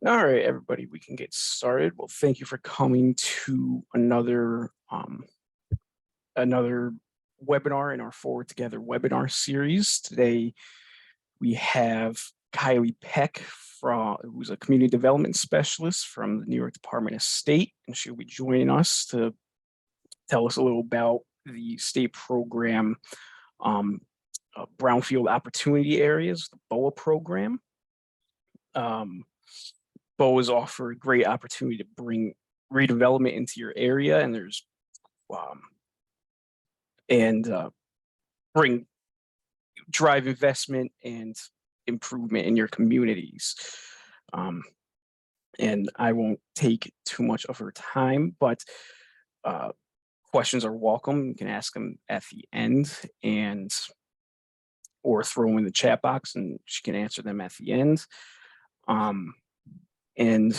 All right, everybody, we can get started. Well, thank you for coming to another webinar in our Forward Together webinar series. Today, we have Kylie Peck, who's a community development specialist from the New York Department of State, and she'll be joining us to tell us a little about the state program, Brownfield Opportunity Areas, the BOA program. BOAs offer a great opportunity to bring redevelopment into your area, and drive investment and improvement in your communities. And I won't take too much of her time, but questions are welcome. You can ask them at the end or throw them in the chat box and she can answer them at the end. And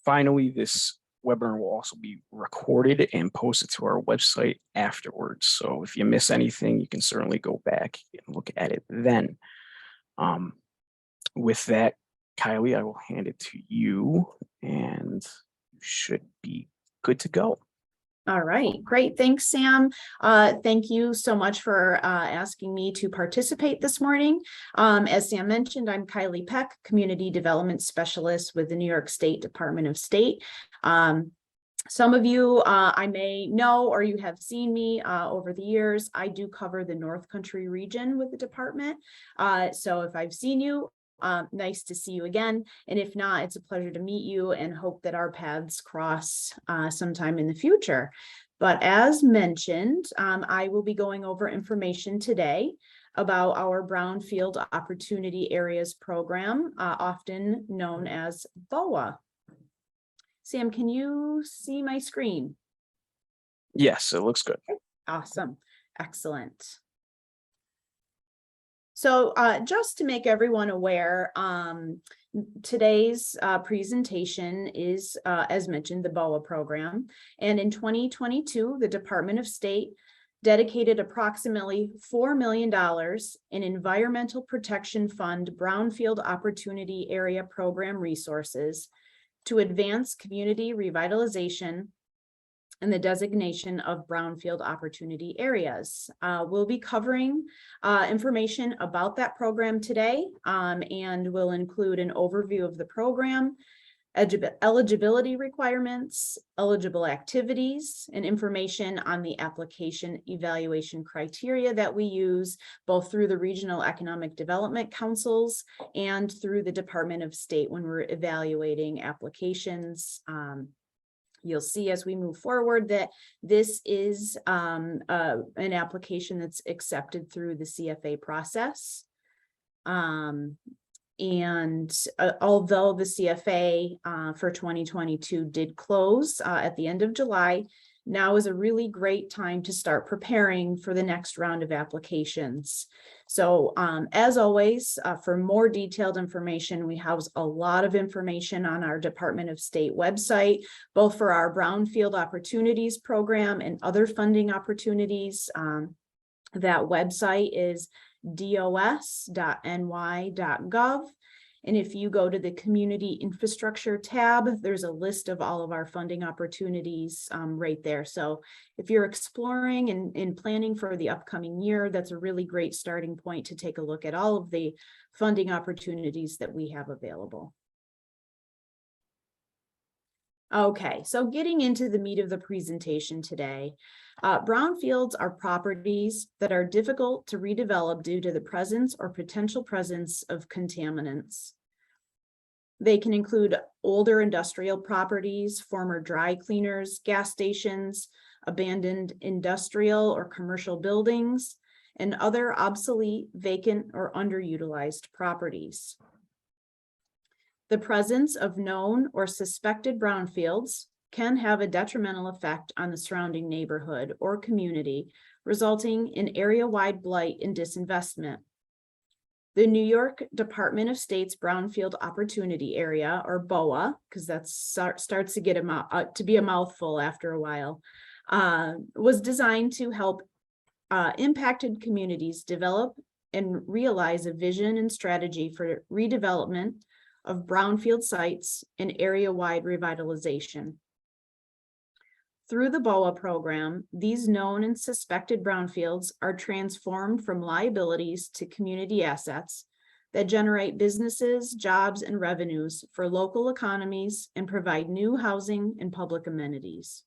finally, this webinar will also be recorded and posted to our website afterwards. So if you miss anything, you can certainly go back and look at it then. With that, Kylie, I will hand it to you and you should be good to go. All right, great. Thanks, Sam. Thank you so much for asking me to participate this morning. As Sam mentioned, I'm Kylie Peck, Community Development Specialist with the New York State Department of State. Some of you I may know or you have seen me over the years. I do cover the North Country region with the department. So if I've seen you, nice to see you again. And if not, it's a pleasure to meet you and hope that our paths cross sometime in the future. But as mentioned, I will be going over information today about our Brownfield Opportunity Areas program, often known as BOA. Sam, can you see my screen? Yes, it looks good. Awesome. Excellent. So just to make everyone aware, today's presentation is, as mentioned, the BOA program. And in 2022, the Department of State dedicated approximately $4 million in Environmental Protection Fund Brownfield Opportunity Area Program resources to advance community revitalization and the designation of Brownfield Opportunity Areas. We'll be covering information about that program today, and we'll include an overview of the program, eligibility requirements, eligible activities, and information on the application evaluation criteria that we use both through the Regional Economic Development Councils and through the Department of State when we're evaluating applications. You'll see as we move forward that this is an application that's accepted through the CFA process. And although the CFA for 2022 did close at the end of July, now is a really great time to start preparing for the next round of applications. So as always, for more detailed information, we house a lot of information on our Department of State website, both for our Brownfield Opportunities program and other funding opportunities. That website is dos.ny.gov. And if you go to the Community Infrastructure tab, there's a list of all of our funding opportunities right there. So if you're exploring and planning for the upcoming year, that's a really great starting point to take a look at all of the funding opportunities that we have available. Okay, so getting into the meat of the presentation today, brownfields are properties that are difficult to redevelop due to the presence or potential presence of contaminants. They can include older industrial properties, former dry cleaners, gas stations, abandoned industrial or commercial buildings, and other obsolete, vacant, or underutilized properties. The presence of known or suspected brownfields can have a detrimental effect on the surrounding neighborhood or community, resulting in area-wide blight and disinvestment. The New York Department of State's Brownfield Opportunity Area, or BOA, because that starts to get to be a mouthful after a while, was designed to help impacted communities develop and realize a vision and strategy for redevelopment of brownfield sites and area-wide revitalization. Through the BOA program, these known and suspected brownfields are transformed from liabilities to community assets that generate businesses, jobs, and revenues for local economies and provide new housing and public amenities.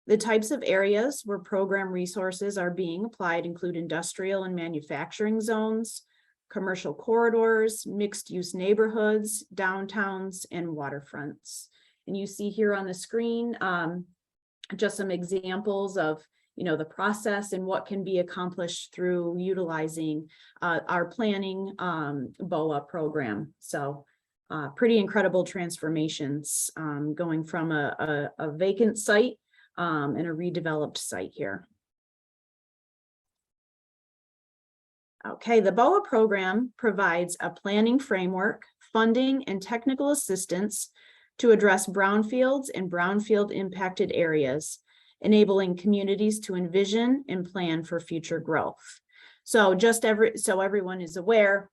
The types of areas where program resources are being applied include industrial and manufacturing zones, commercial corridors, mixed-use neighborhoods, downtowns, and waterfronts. And you see here on the screen just some examples of the process and what can be accomplished through utilizing our planning BOA program. So pretty incredible transformations going from a vacant site and a redeveloped site here. Okay, the BOA program provides a planning framework, funding, and technical assistance to address brownfields and brownfield impacted areas, enabling communities to envision and plan for future growth. So so everyone is aware,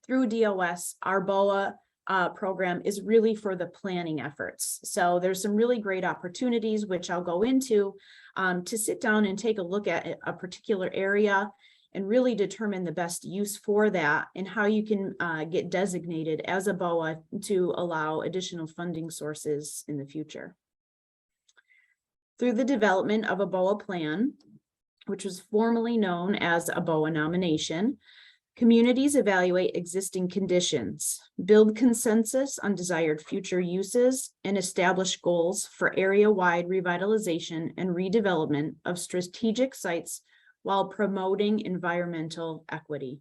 through DOS, our BOA program is really for the planning efforts. So there's some really great opportunities, which I'll go into, to sit down and take a look at a particular area and really determine the best use for that and how you can get designated as a BOA to allow additional funding sources in the future. Through the development of a BOA plan, which was formerly known as a BOA nomination, communities evaluate existing conditions, build consensus on desired future uses, and establish goals for area-wide revitalization and redevelopment of strategic sites while promoting environmental equity.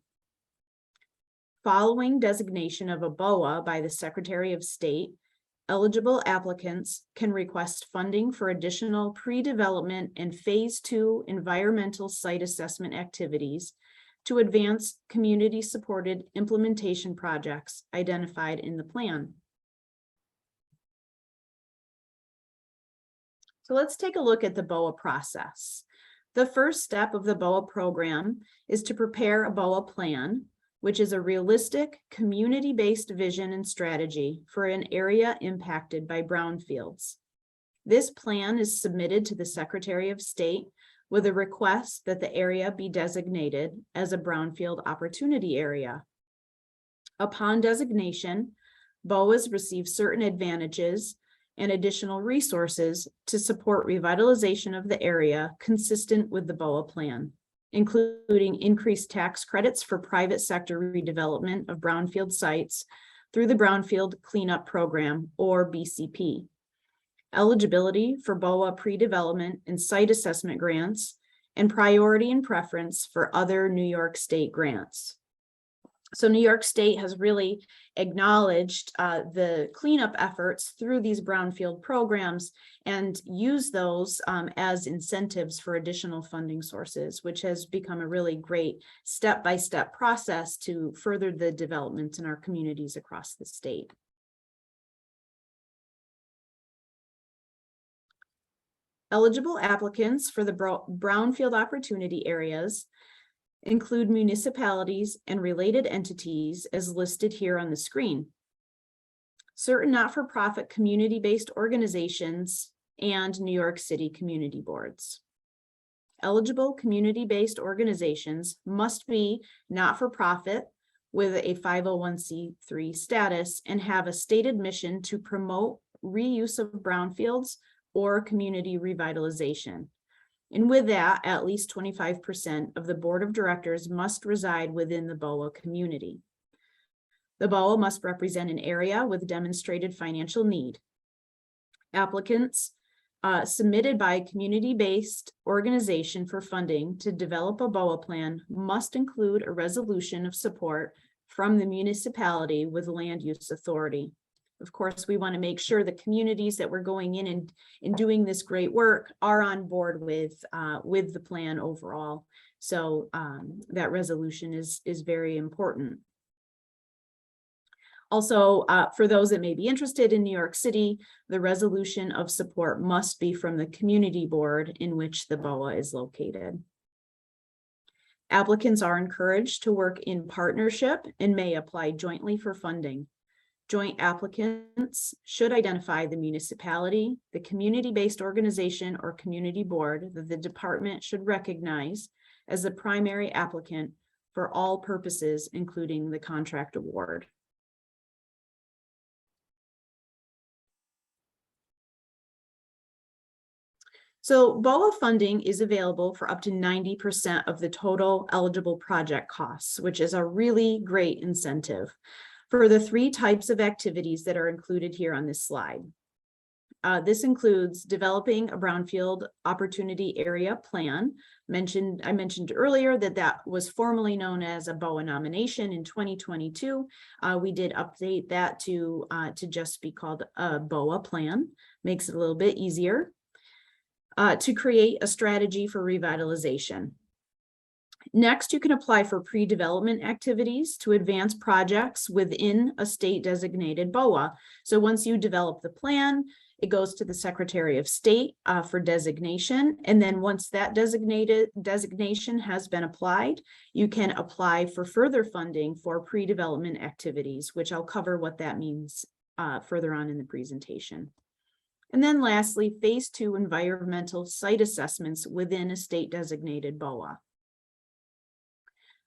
Following designation of a BOA by the Secretary of State, eligible applicants can request funding for additional pre-development and phase 2 environmental site assessment activities to advance community-supported implementation projects identified in the plan. So let's take a look at the BOA process. The first step of the BOA program is to prepare a BOA plan, which is a realistic, community-based vision and strategy for an area impacted by brownfields. This plan is submitted to the Secretary of State with a request that the area be designated as a brownfield opportunity area. Upon designation, BOAs receive certain advantages and additional resources to support revitalization of the area consistent with the BOA plan, including increased tax credits for private sector redevelopment of brownfield sites through the Brownfield Cleanup Program, or BCP, eligibility for BOA pre-development and site assessment grants, and priority and preference for other New York State grants. So New York State has really acknowledged the cleanup efforts through these brownfield programs and used those as incentives for additional funding sources, which has become a really great step-by-step process to further the development in our communities across the state. Eligible applicants for the brownfield opportunity areas include municipalities and related entities as listed here on the screen. Certain not-for-profit community-based organizations and New York City community boards. Eligible community-based organizations must be not-for-profit with a 501c3 status and have a stated mission to promote reuse of brownfields or community revitalization. And with that, at least 25% of the board of directors must reside within the BOA community. The BOA must represent an area with demonstrated financial need. Applicants submitted by a community-based organization for funding to develop a BOA plan must include a resolution of support from the municipality with land use authority. Of course, we want to make sure the communities that we're going in and doing this great work are on board with the plan overall. So that resolution is very important. Also, for those that may be interested in New York City, the resolution of support must be from the community board in which the BOA is located. Applicants are encouraged to work in partnership and may apply jointly for funding. Joint applicants should identify the municipality, the community-based organization or community board that the department should recognize as the primary applicant for all purposes, including the contract award. So BOA funding is available for up to 90% of the total eligible project costs, which is a really great incentive for the 3 types of activities that are included here on this slide. This includes developing a Brownfield Opportunity Area Plan. I mentioned earlier that was formerly known as a BOA nomination in 2022. We did update that to just be called a BOA plan. Makes it a little bit easier. To create a strategy for revitalization. Next, you can apply for pre-development activities to advance projects within a state designated BOA. So once you develop the plan, it goes to the Secretary of State for designation. And then once that designation has been applied, you can apply for further funding for pre-development activities, which I'll cover what that means further on in the presentation. And then lastly, phase 2 environmental site assessments within a state designated BOA.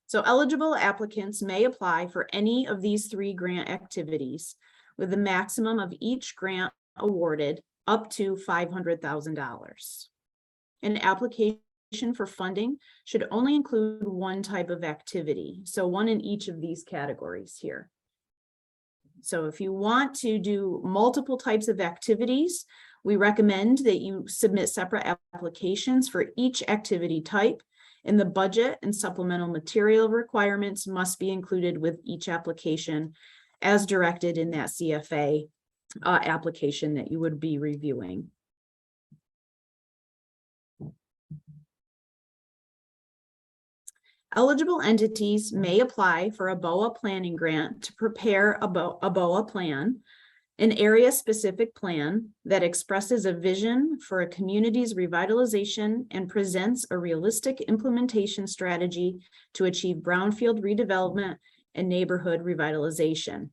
So eligible applicants may apply for any of these 3 grant activities with the maximum of each grant awarded up to $500,000. An application for funding should only include one type of activity. So one in each of these categories here. So if you want to do multiple types of activities, we recommend that you submit separate applications for each activity type, and the budget and supplemental material requirements must be included with each application as directed in that CFA application that you would be reviewing. Eligible entities may apply for a BOA planning grant to prepare a BOA plan, an area-specific plan that expresses a vision for a community's revitalization and presents a realistic implementation strategy to achieve brownfield redevelopment and neighborhood revitalization.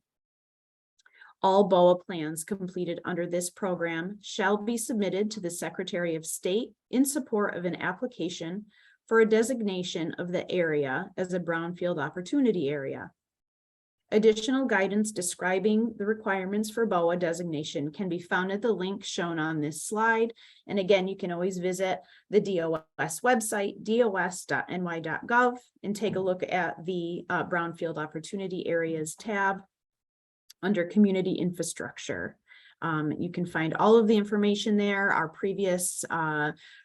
All BOA plans completed under this program shall be submitted to the Secretary of State in support of an application for a designation of the area as a Brownfield Opportunity Area. Additional guidance describing the requirements for BOA designation can be found at the link shown on this slide. And again, you can always visit the DOS website, dos.ny.gov, and take a look at the Brownfield Opportunity Areas tab under Community Infrastructure. You can find all of the information there, our previous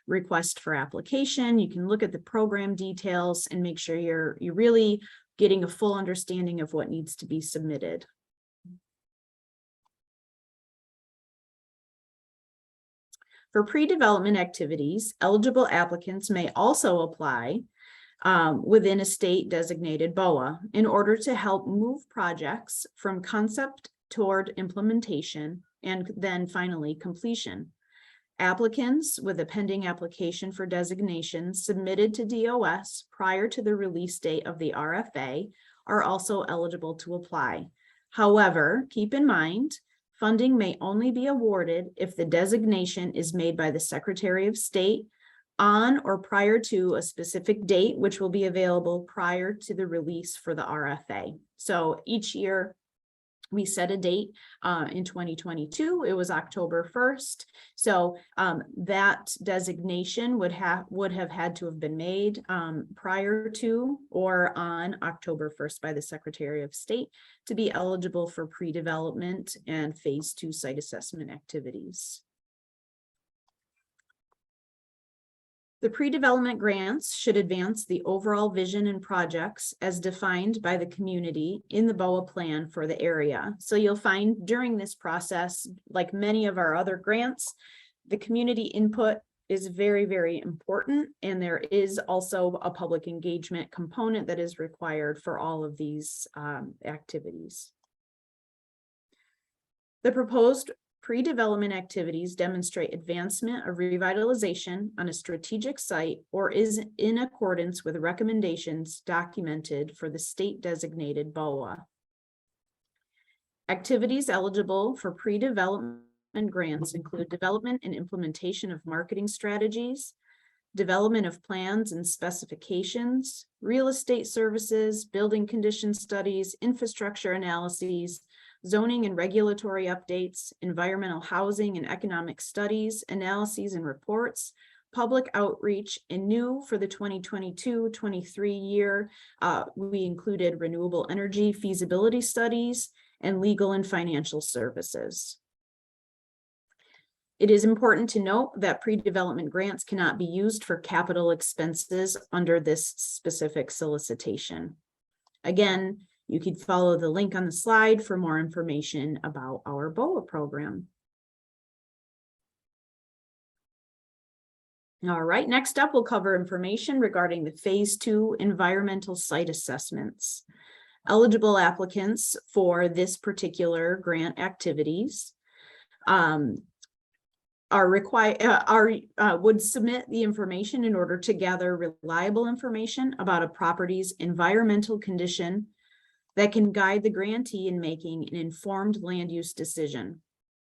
request for application. You can look at the program details and make sure you're really getting a full understanding of what needs to be submitted. For pre-development activities, eligible applicants may also apply within a state designated BOA in order to help move projects from concept toward implementation and then finally completion. Applicants with a pending application for designation submitted to DOS prior to the release date of the RFA are also eligible to apply. However, keep in mind, funding may only be awarded if the designation is made by the Secretary of State on or prior to a specific date, which will be available prior to the release for the RFA. So each year, we set a date in 2022. It was October 1st. So that designation would have had to have been made prior to or on October 1st by the Secretary of State to be eligible for pre-development and phase 2 site assessment activities. The pre-development grants should advance the overall vision and projects as defined by the community in the BOA plan for the area. So you'll find during this process, like many of our other grants, the community input is very, very important. And there is also a public engagement component that is required for all of these activities. The proposed Pre-development activities demonstrate advancement of revitalization on a strategic site or is in accordance with recommendations documented for the state designated BOA. Activities eligible for pre-development grants include development and implementation of marketing strategies, development of plans and specifications, real estate services, building condition studies, infrastructure analyses, zoning and regulatory updates, environmental housing and economic studies, analyses and reports, public outreach, and new for the 2022-23 year, we included renewable energy feasibility studies and legal and financial services. It is important to note that pre-development grants cannot be used for capital expenses under this specific solicitation. Again, you could follow the link on the slide for more information about our BOA program. All right, next up, we'll cover information regarding the Phase 2 environmental site assessments. Eligible applicants for this particular grant activities would submit the information in order to gather reliable information about a property's environmental condition that can guide the grantee in making an informed land use decision.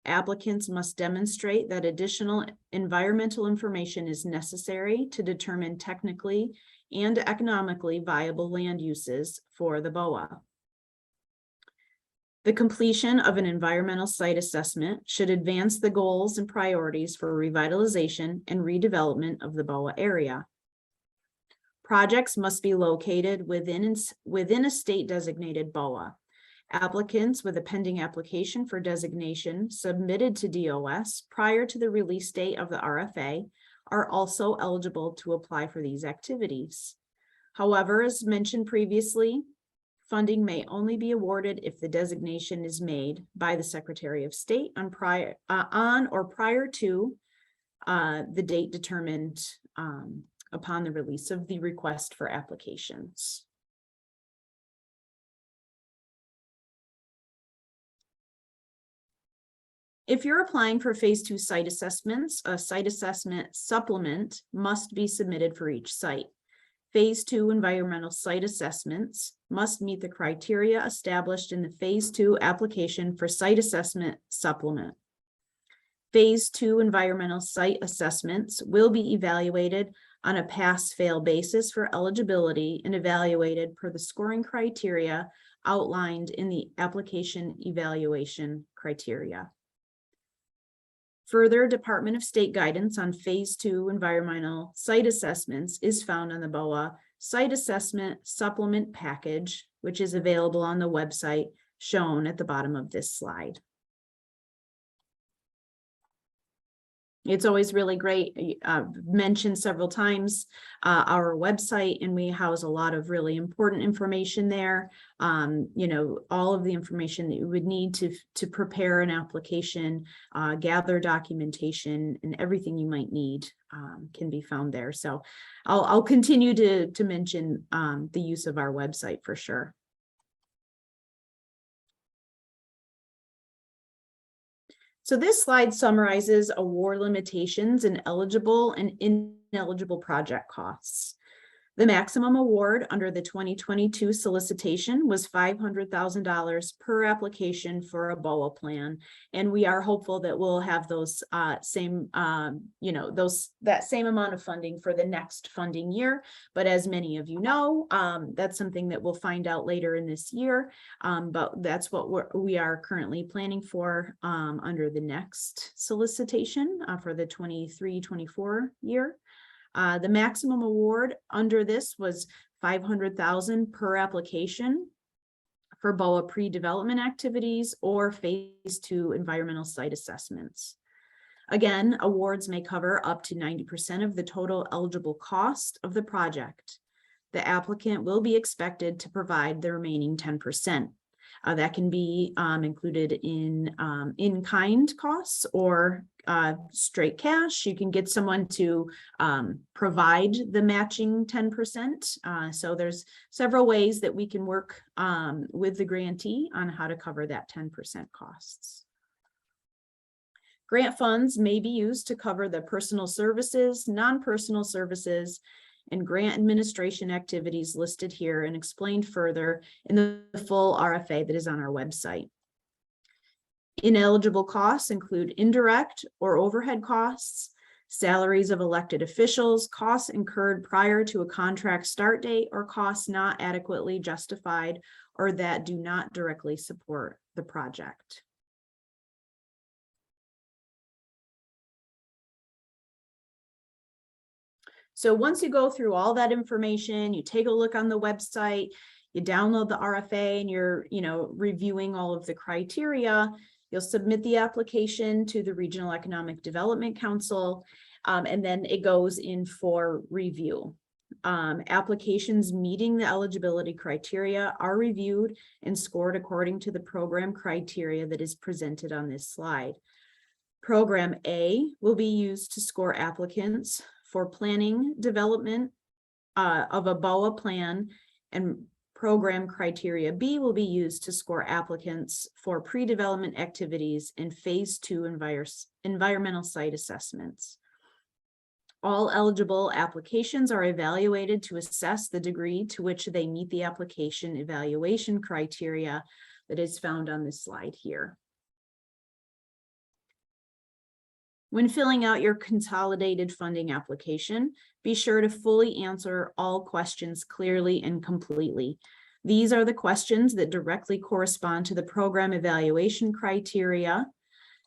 Applicants must demonstrate that additional environmental information is necessary to determine technically and economically viable land uses for the BOA. The completion of an environmental site assessment should advance the goals and priorities for revitalization and redevelopment of the BOA area. Projects must be located within a state designated BOA. Applicants with a pending application for designation submitted to DOS prior to the release date of the RFA are also eligible to apply for these activities. However, as mentioned previously, funding may only be awarded if the designation is made by the Secretary of State on or prior to the date determined upon the release of the request for applications. If you're applying for Phase 2 site assessments, a site assessment supplement must be submitted for each site. Phase 2 environmental site assessments must meet the criteria established in the Phase 2 application for site assessment supplement. Phase 2 environmental site assessments will be evaluated on a pass-fail basis for eligibility and evaluated per the scoring criteria outlined in the application evaluation criteria. Further Department of State guidance on Phase 2 environmental site assessments is found on the BOA Site Assessment Supplement Package, which is available on the website shown at the bottom of this slide. It's always really great. Mentioned several times our website, and we house a lot of really important information there. You know, all of the information that you would need to prepare an application, gather documentation, and everything you might need can be found there. So I'll continue to mention the use of our website for sure. So this slide summarizes award limitations and eligible and ineligible project costs. The maximum award under the 2022 solicitation was $500,000 per application for a BOA plan. And we are hopeful that we'll have those that same amount of funding for the next funding year. But as many of you know, that's something that we'll find out later in this year. But that's what we are currently planning for under the next solicitation for the 23-24 year. The maximum award under this was $500,000 per application for BOA pre-development activities or Phase 2 environmental site assessments. Again, awards may cover up to 90% of the total eligible cost of the project. The applicant will be expected to provide the remaining 10%. That can be included in kind costs or straight cash. You can get someone to provide the matching 10%. So there's several ways that we can work with the grantee on how to cover that 10% costs. Grant funds may be used to cover the personal services, non-personal services, and grant administration activities listed here and explained further in the full RFA that is on our website. Ineligible costs include indirect or overhead costs, salaries of elected officials, costs incurred prior to a contract start date, or costs not adequately justified or that do not directly support the project. So once you go through all that information, you take a look on the website, you download the RFA, and you're, reviewing all of the criteria, you'll submit the application to the Regional Economic Development Council, and then it goes in for review. Applications meeting the eligibility criteria are reviewed and scored according to the program criteria that is presented on this slide. Program A will be used to score applicants for planning development of a BOA plan, and program criteria B will be used to score applicants for pre-development activities and phase 2 environmental site assessments. All eligible applications are evaluated to assess the degree to which they meet the application evaluation criteria that is found on this slide here. When filling out your consolidated funding application, be sure to fully answer all questions clearly and completely. These are the questions that directly correspond to the program evaluation criteria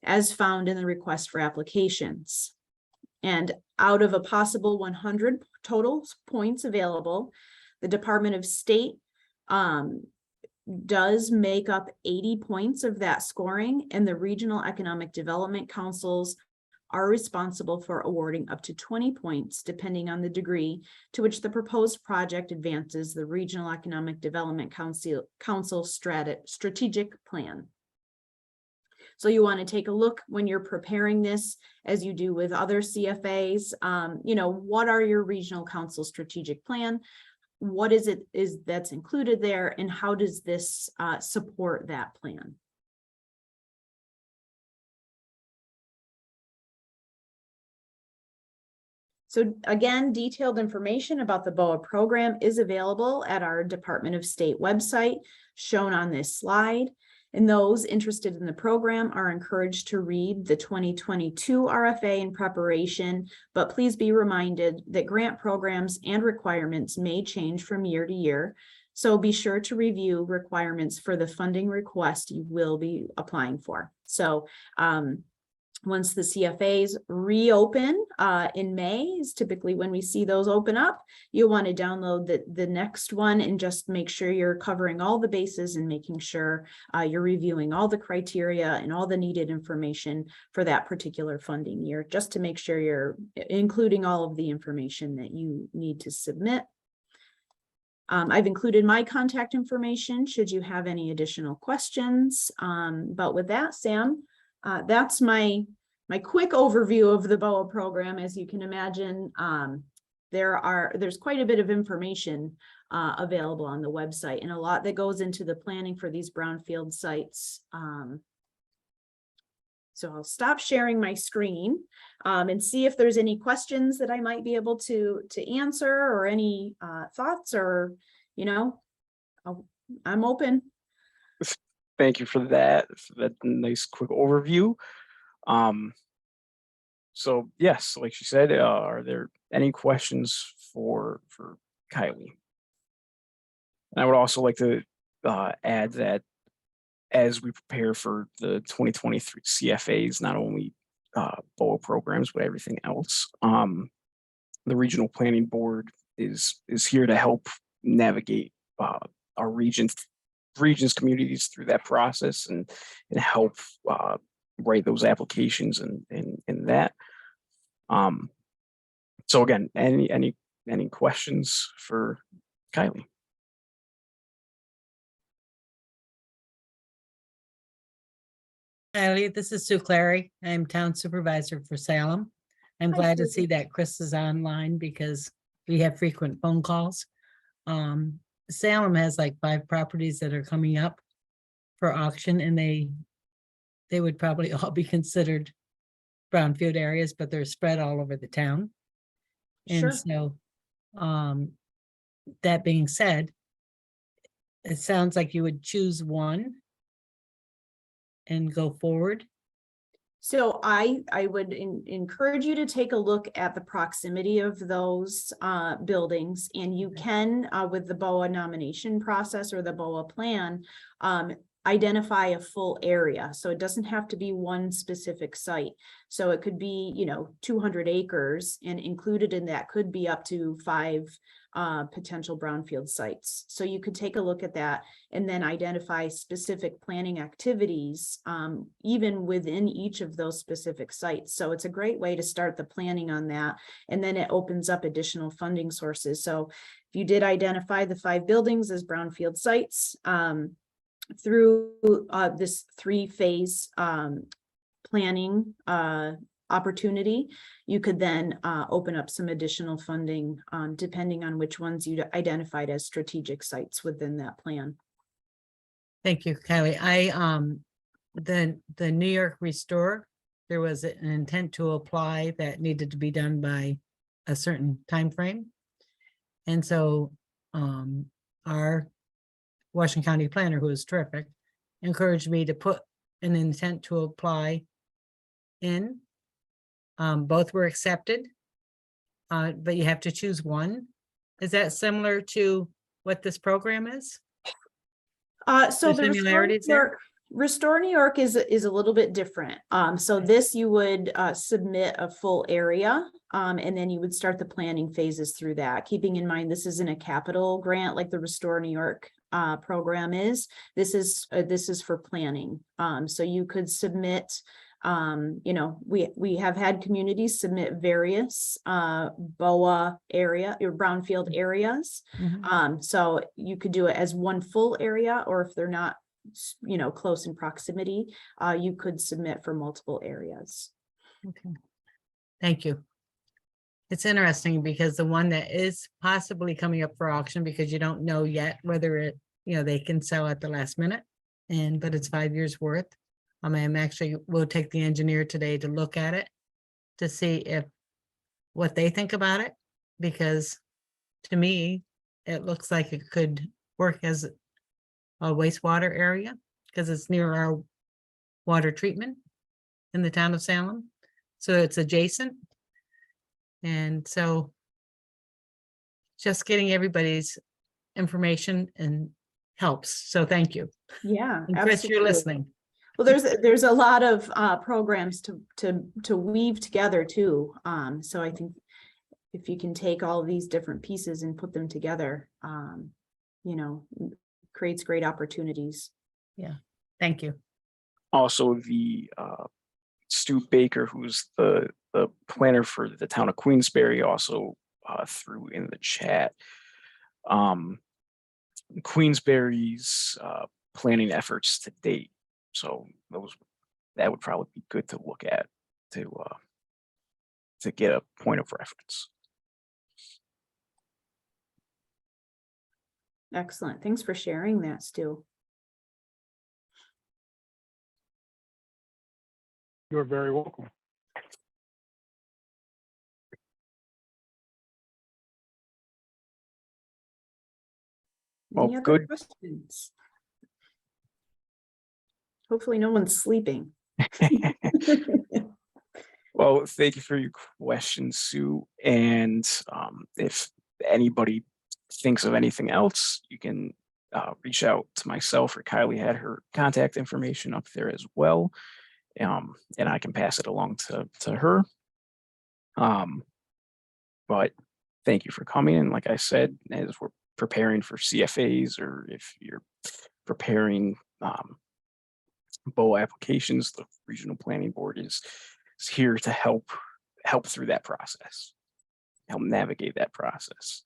as found in the request for applications. And out of a possible 100 total points available, the Department of State does make up 80 points of that scoring, and the Regional Economic Development Councils are responsible for awarding up to 20 points, depending on the degree to which the proposed project advances the Regional Economic Development Council strategic plan. So you want to take a look when you're preparing this, as you do with other CFAs, what are your regional council strategic plan? What is that's included there, and how does this support that plan? So again, detailed information about the BOA program is available at our Department of State website shown on this slide. And those interested in the program are encouraged to read the 2022 RFA in preparation, but please be reminded that grant programs and requirements may change from year to year. So be sure to review requirements for the funding request you will be applying for. So once the CFAs reopen in May is typically when we see those open up, you'll want to download the next one and just make sure you're covering all the bases and making sure you're reviewing all the criteria and all the needed information for that particular funding year, just to make sure you're including all of the information that you need to submit. I've included my contact information should you have any additional questions. But with that, Sam, that's my quick overview of the BOA program. As you can imagine, there's quite a bit of information available on the website, and a lot that goes into the planning for these brownfield sites. So I'll stop sharing my screen and see if there's any questions that I might be able to answer, or any thoughts, or, I'm open. Thank you for that nice quick overview. So yes, like she said, are there any questions for Kylie? And I would also like to add that as we prepare for the 2023 CFAs, not only BOA programs, but everything else, the Regional Planning Board is here to help navigate our region's communities through that process, and help write those applications and that. So again, any questions for Kylie? Kylie, this is Sue Clary. I'm town supervisor for Salem. I'm glad to see that Chris is online because we have frequent phone calls. Salem has like 5 properties that are coming up for auction, and they would probably all be considered brownfield areas, but they're spread all over the town. Sure. And so, that being said, it sounds like you would choose one and go forward. So I would encourage you to take a look at the proximity of those buildings, and you can with the BOA nomination process or the BOA plan, identify a full area. So it doesn't have to be one specific site. So it could be, 200 acres, and included in that could be up to 5 potential brownfield sites. So you could take a look at that and then identify specific planning activities, even within each of those specific sites. So it's a great way to start the planning on that. And then it opens up additional funding sources. So if you did identify the 5 buildings as brownfield sites, through this 3-phase planning opportunity, you could then open up some additional funding depending on which ones you identified as strategic sites within that plan. Thank you, Kylie. The New York Restore, there was an intent to apply that needed to be done by a certain time frame. And so our Washington County planner, who is terrific, encouraged me to put an intent to apply in. Both were accepted, but you have to choose one. Is that similar to what this program is? So the similarities there? Restore New York is a little bit different. So this you would submit a full area, and then you would start the planning phases through that. Keeping in mind this isn't a capital grant like the Restore New York program is. This is for planning. So you could submit. We have had communities submit various BOA area or brownfield areas. So you could do it as one full area, or if they're not, close in proximity, you could submit for multiple areas. Okay. Thank you. It's interesting because the one that is possibly coming up for auction, because you don't know yet whether they can sell at the last minute, but it's 5 years worth. We'll take the engineer today to look at it to see what they think about it, because to me, it looks like it could work as a wastewater area because it's near our water treatment in the town of Salem. So it's adjacent. And so just getting everybody's information and helps. So thank you. Yeah, and Chris, absolutely. you're listening. Well, there's a lot of programs to weave together too. So I think if you can take all of these different pieces and put them together, creates great opportunities. Yeah, thank you. Also, the Stu Baker, who's the planner for the town of Queensbury, also threw in the chat Queensbury's planning efforts to date. So that would probably be good to look at to get a point of reference. Excellent. Thanks for sharing that, Stu. You're very welcome. Well, Any other good. questions? Hopefully no one's sleeping. Well, thank you for your questions, Sue. And if anybody thinks of anything else, you can reach out to myself, or Kylie had her contact information up there as well. And I can pass it along to her. But thank you for coming. And like I said, as we're preparing for CFAs, or if you're preparing BOA applications, the Regional Planning Board is here to help through that process, help navigate that process.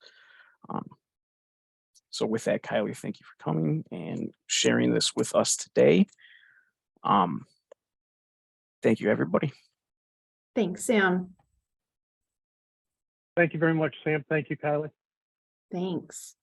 So with that, Kylie, thank you for coming and sharing this with us today. Thank you, everybody. Thanks, Sam. Thank you very much, Sam. Thank you, Kylie. Thanks.